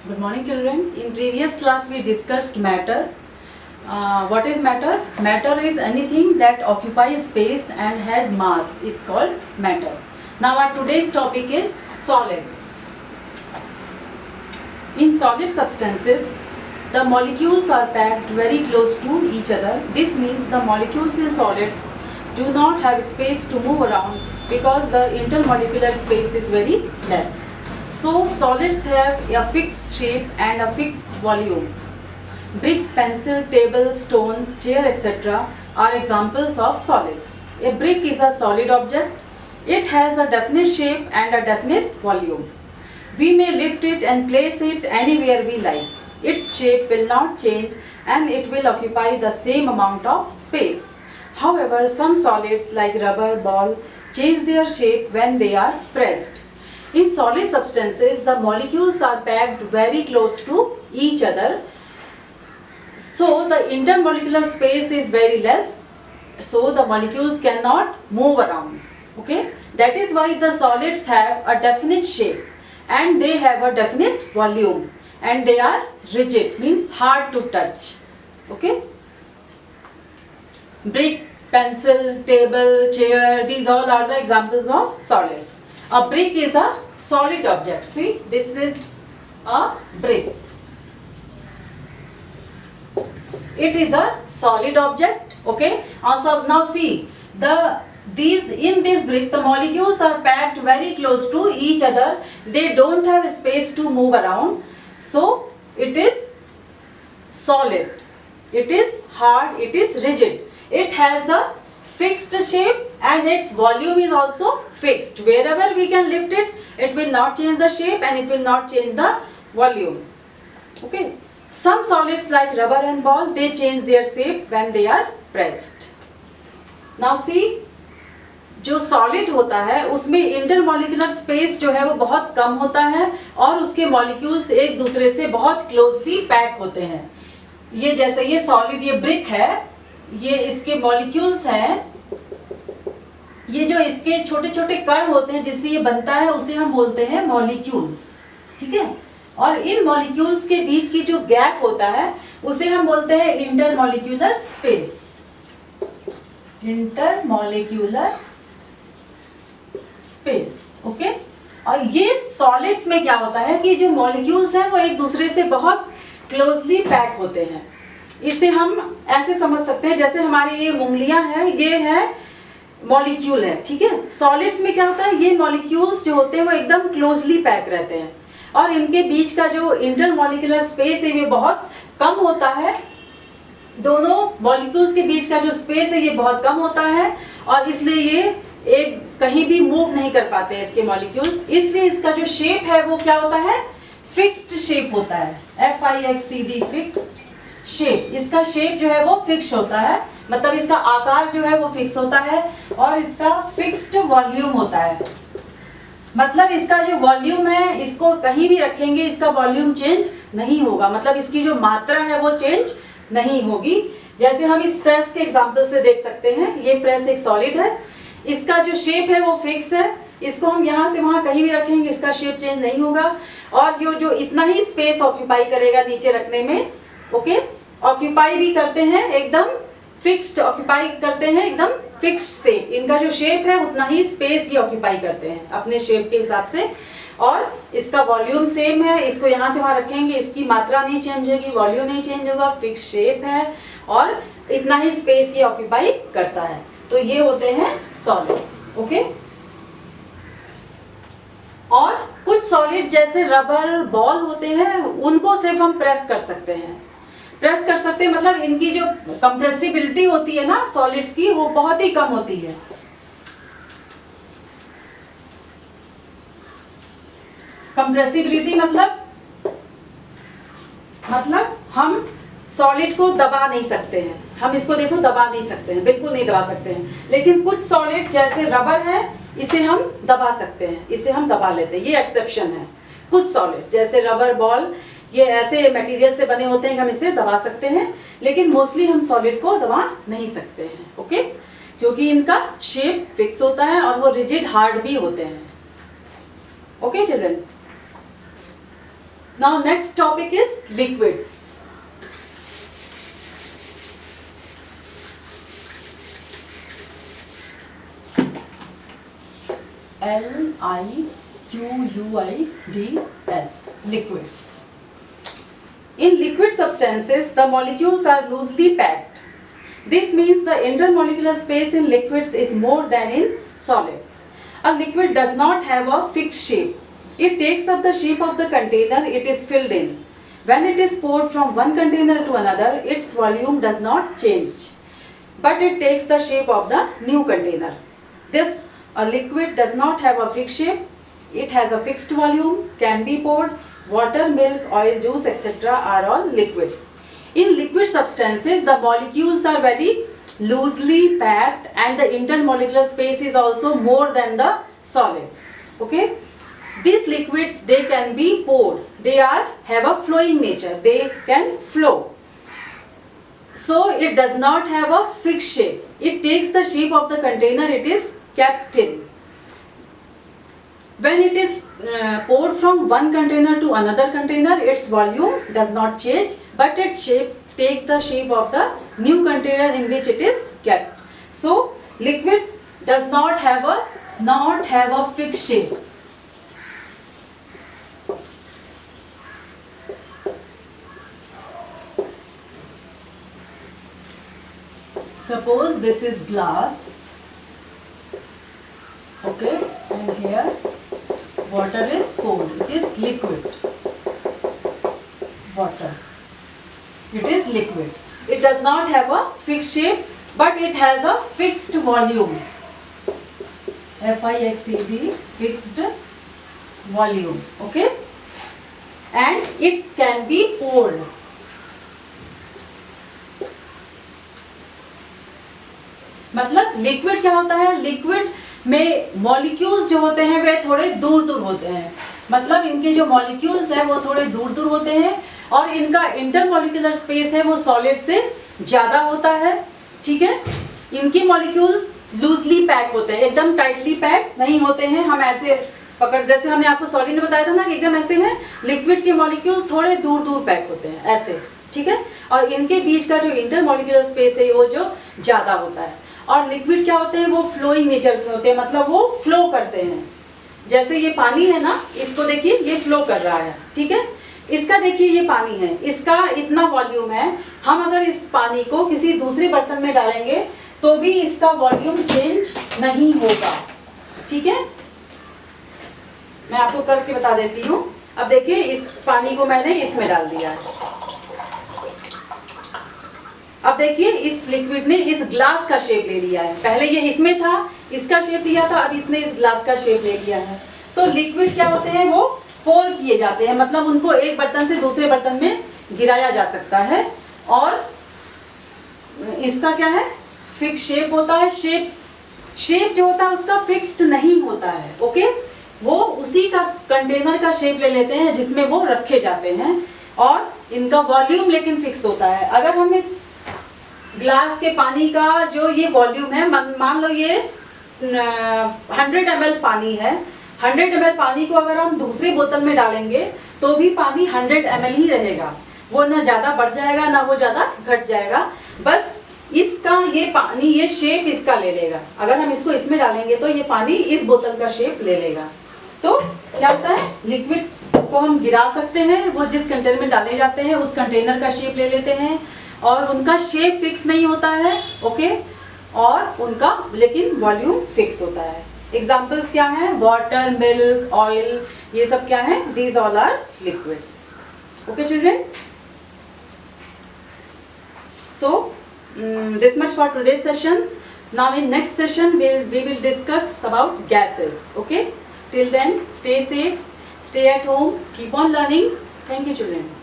Good morning, children. In previous class we discussed matter. What is matter? Matter is anything that occupies space and has mass is called matter. Now our today's topic is solids. In solid substances, the molecules are packed very close to each other. This means the molecules in solids do not have space to move around because the intermolecular space is very less. So solids have a fixed shape and a fixed volume. Brick, pencil, table, stones, chair, etc. are examples of solids. A brick is a solid object. It has a definite shape and a definite volume. We may lift it and place it anywhere we like. Its shape will not change and it will occupy the same amount of space. However, some solids like rubber, ball change their shape when they are pressed. In solid substances, the molecules are packed very close to each other. So the intermolecular space is very less. So the molecules cannot move around. Okay? That is why the solids have a definite shape and they have a definite volume and they are rigid, means hard to touch. Okay? Brick, pencil, table, chair, these all are the examples of solids. A brick is a solid object. See, this is a brick. It is a solid object. Okay. So now see, in this brick the molecules are packed very close to each other. They don't have space to move around. So it is solid. It is hard. It is rigid. It has a fixed shape and its volume is also fixed. Wherever we can lift it, it will not change the shape and it will not change the volume. Okay. Some solids like rubber and ball, they change their shape when they are pressed. Now see, जो solid होता है उसमें intermolecular space जो है वो बहुत कम होता है और उसके मॉलिक्यूल्स एक दूसरे से बहुत क्लोजली पैक होते हैं. ये जैसे ये सॉलिड, ये ब्रिक है, ये इसके मॉलिक्यूल्स हैं. ये जो इसके छोटे छोटे कण होते हैं जिससे ये बनता है उसे हम बोलते हैं मॉलिक्यूल्स. ठीक है. और इन मॉलिक्यूल्स के बीच की जो गैप होता है उसे हम बोलते हैं intermolecular space. Intermolecular space. Okay. और ये सॉलिड्स में क्या होता है कि जो मॉलिक्यूल्स हैं वो एक दूसरे से बहुत क्लोजली पैक होते हैं. इसे हम ऐसे समझ सकते हैं जैसे हमारी ये उंगलियां हैं, ये है मॉलिक्यूल है. ठीक है. सॉलिड्स में क्या होता है, ये मॉलिक्यूल्स जो होते हैं वो एकदम क्लोजली पैक रहते हैं और इनके बीच का जो इंटरमॉलिक्यूलर स्पेस है ये बहुत कम होता है. दोनों मॉलिक्यूल्स के बीच का जो स्पेस है ये बहुत कम होता है और इसलिए ये एक कहीं भी मूव नहीं कर पाते इसके मॉलिक्यूल्स. इसलिए इसका जो शेप है वो क्या होता है, फिक्स्ड शेप होता है. FIXED, fixed shape. इसका शेप जो है वो फिक्स होता है, मतलब इसका आकार जो है वो फिक्स होता है और इसका फिक्स्ड वॉल्यूम होता है. मतलब इसका जो वॉल्यूम है इसको कहीं भी रखेंगे इसका वॉल्यूम चेंज नहीं होगा, मतलब इसकी जो मात्रा है वो चेंज नहीं होगी. जैसे हम इस प्रेस के एग्जांपल से देख सकते हैं. ये प्रेस एक सॉलिड है, इसका जो शेप है वो फिक्स है. इसको हम यहाँ से वहां कहीं भी रखेंगे इसका शेप चेंज नहीं होगा और ये जो इतना ही स्पेस ऑक्यूपाई करेगा नीचे रखने में. ओके. ऑक्यूपाई भी करते हैं एकदम फिक्स्ड, ऑक्यूपाई करते हैं एकदम फिक्स्ड से. इनका जो शेप है उतना ही स्पेस ये ऑक्यूपाई करते हैं अपने शेप के हिसाब से और इसका वॉल्यूम सेम है. इसको यहाँ से वहां रखेंगे इसकी मात्रा नहीं चेंज होगी, वॉल्यूम नहीं चेंज होगा, फिक्स शेप है और इतना ही स्पेस ये ऑक्यूपाई करता है. तो ये होते हैं सॉलिड्स. ओके. और कुछ सॉलिड जैसे रबर, बॉल होते हैं उनको सिर्फ हम प्रेस कर सकते हैं. प्रेस कर सकते हैं मतलब इनकी जो कंप्रेसिबिलिटी होती है ना सॉलिड्स की वो बहुत ही कम होती है. कंप्रेसिबिलिटी मतलब हम सॉलिड को दबा नहीं सकते हैं. हम इसको देखो दबा नहीं सकते हैं, बिल्कुल नहीं दबा सकते हैं. लेकिन कुछ सॉलिड जैसे रबर है इसे हम दबा सकते हैं, इसे हम दबा लेते हैं. ये एक्सेप्शन है. कुछ सॉलिड जैसे रबर, बॉल ये ऐसे मटेरियल से बने होते हैं कि हम इसे दबा सकते हैं, लेकिन मोस्टली हम सॉलिड को दबा नहीं सकते हैं. ओके. क्योंकि इनका शेप फिक्स होता है और वो रिजिड हार्ड भी होते हैं. Okay children. Now next topic is liquids. Liquids. Liquids. In liquid substances, the molecules are loosely packed. This means the intermolecular space in liquids is more than in solids. A liquid does not have a fixed shape. It takes up the shape of the container it is filled in. When it is poured from one container to another, its volume does not change, but it takes the shape of the new container. This a liquid does not have a fixed shape. It has a fixed volume, can be poured. Water, milk, oil, juice, etc. are all liquids. In liquid substances, the molecules are very loosely packed and the intermolecular space is also more than the solids. Okay? These liquids, they can be poured. They have a flowing nature. They can flow. So it does not have a fixed shape. It takes the shape of the container it is kept in. When it is poured from one container to another container, its volume does not change, but its shape takes the shape of the new container in which it is kept. So liquid does not have a fixed shape. Suppose this is glass, okay, and here water is poured. It is liquid. Water. It is liquid. It does not have a fixed shape, but it has a fixed volume. F-I-X-E-D, fixed volume. Okay, and it can be poured. मतलब liquid क्या होता है? Liquid में molecules जो होते हैं वे थोड़े दूर दूर होते हैं. मतलब इनके जो मॉलिक्यूल्स हैं वो थोड़े दूर दूर होते हैं और इनका इंटरमॉलिक्यूलर स्पेस है वो सॉलिड से ज़्यादा होता है. ठीक है, इनके मॉलिक्यूल्स लूजली पैक होते हैं, एकदम टाइटली पैक नहीं होते हैं. हम ऐसे पकड़, जैसे हमने आपको सॉलिड में बताया था ना कि एकदम ऐसे हैं. लिक्विड के मॉलिक्यूल थोड़े दूर दूर पैक होते हैं ऐसे. ठीक है, और इनके बीच का जो इंटरमॉलिक्यूलर स्पेस है वो जो ज़्यादा होता है. और लिक्विड क्या होते हैं? वो फ्लोइंग नेचर के होते हैं, मतलब वो फ्लो करते हैं. जैसे ये पानी है ना, इसको देखिए ये फ्लो कर रहा है. ठीक है, इसका देखिए ये पानी है, इसका इतना वॉल्यूम है. हम अगर इस पानी को किसी दूसरे बर्तन में डालेंगे तो भी इसका वॉल्यूम चेंज नहीं होगा. ठीक है, मैं आपको करके बता देती हूँ. अब देखिए इस पानी को मैंने इसमें डाल दिया है. अब देखिए इस लिक्विड ने इस ग्लास का शेप ले लिया है. पहले ये इसमें था, इसका शेप लिया था, अब इसने इस ग्लास का शेप ले लिया है. तो लिक्विड क्या होते हैं? वो पोर किए जाते हैं, मतलब उनको एक बर्तन से दूसरे बर्तन में गिराया जा सकता है. और इसका क्या है? फिक्स शेप होता है. शेप जो होता है उसका फिक्स्ड नहीं होता है. ओके, वो उसी का कंटेनर का शेप ले लेते हैं जिसमें वो रखे जाते हैं और इनका वॉल्यूम लेकिन फिक्स होता है. अगर हम इस ग्लास के पानी का जो ये वॉल्यूम है, मान लो ये 100 ml पानी है. 100 ml पानी को अगर हम दूसरी बोतल में डालेंगे तो भी पानी 100 ml ही रहेगा. वो ना ज़्यादा बढ़ जाएगा ना वो ज़्यादा घट जाएगा. बस इसका ये पानी ये शेप इसका ले लेगा. अगर हम इसको इसमें डालेंगे तो ये पानी इस बोतल का शेप ले लेगा. तो क्या होता है? लिक्विड को हम गिरा सकते हैं, वो जिस कंटेनर में डाले जाते हैं उस कंटेनर का शेप ले लेते हैं और उनका शेप फिक्स नहीं होता है. ओके, और उनका लेकिन वॉल्यूम फिक्स होता है. एग्जाम्पल्स क्या हैं? वाटर, मिल्क, ऑयल, ये सब क्या है? These all are liquids. Okay children, so this much for today's session. Now in next session we will discuss about gases. Okay, till then stay safe, stay at home, keep on learning. Thank you children.